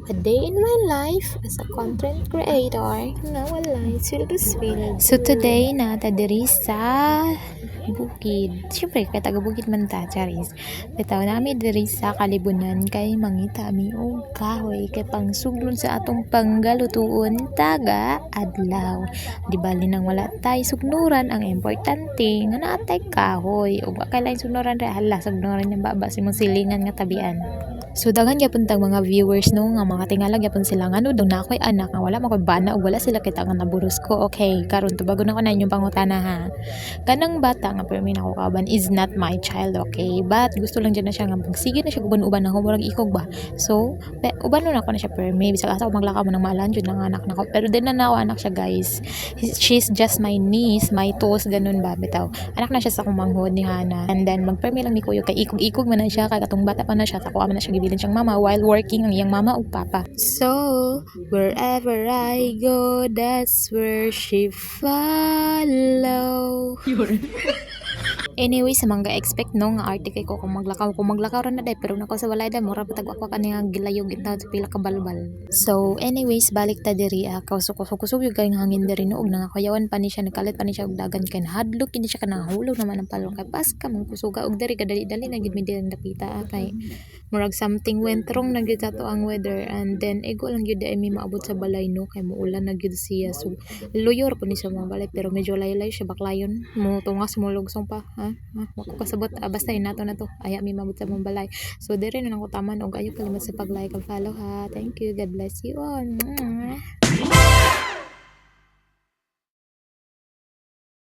A day in my life as a content creator. Nawala, sweldo. So today, nata diri sa bukid. Siyempre, kaya taga-bukid man ta, charis. Bitaw nami diri sa Kalibunan kay mangita mi og kahoy kay pangsuglon sa atong panggalutuon taga adlaw. Di bali nang wala tay sugnuran, ang importante nga naatay kahoy ug wa kay lain sugnuran ra hala sugnuran yung baba si mong silingan nga tabian. So daghan gyapon tang mga viewers no nga mga tingala gyapon sila nga no daw na ako'y anak nga wala makoy bana ug wala sila kita nga naburos ko. Okay, karon tubagon ako na inyong pangutana ha. Kanang bata nga pero may nako kauban is not my child, okay? But gusto lang dyan na siya nga sige na siya uban-uban ako murag ikog ba. So uban na ako na siya pero maybe sa asa maglakaw mo ng maalan jud ng anak nako. Pero din na ako anak siya guys. She's just my niece, my toes ganun ba bitaw. Anak na siya sa akong manghod ni Hana. And then magpermi lang ni kuyo kay ikog-ikog man na siya kay katong bata pa na siya tako man na siya gibilin siyang mama while working ang iyang mama ug papa. So wherever I go, that's where she follow. Anyway, sa mga expect no nga arte kay ko kung maglakaw ra na day pero nako sa walay day mura patag ako kani nga gilayog ita sa pila ka balbal. So anyways, balik ta diri kusog yung kay hangin diri no og nangakuyawan pa ni siya nakalit pa ni siya og dagan kay hadlok kini siya kana hulog naman ang palong kay pas ka mong kusuga og diri kadali-dali na gid mi diri dapita kay murag something went wrong na gyud ato ang weather and then ego lang gyud ay mi maabot sa balay no kay muulan na gyud siya so luyor po ni sa mga balay pero medyo laylay siya baklayon mo tungas mo lugsong pa ha makakasabot basta inato na to aya mi mabot sa mong balay so dire na nang utaman og ayo kalimot sa pag-like and follow ha. Thank you, God bless you all.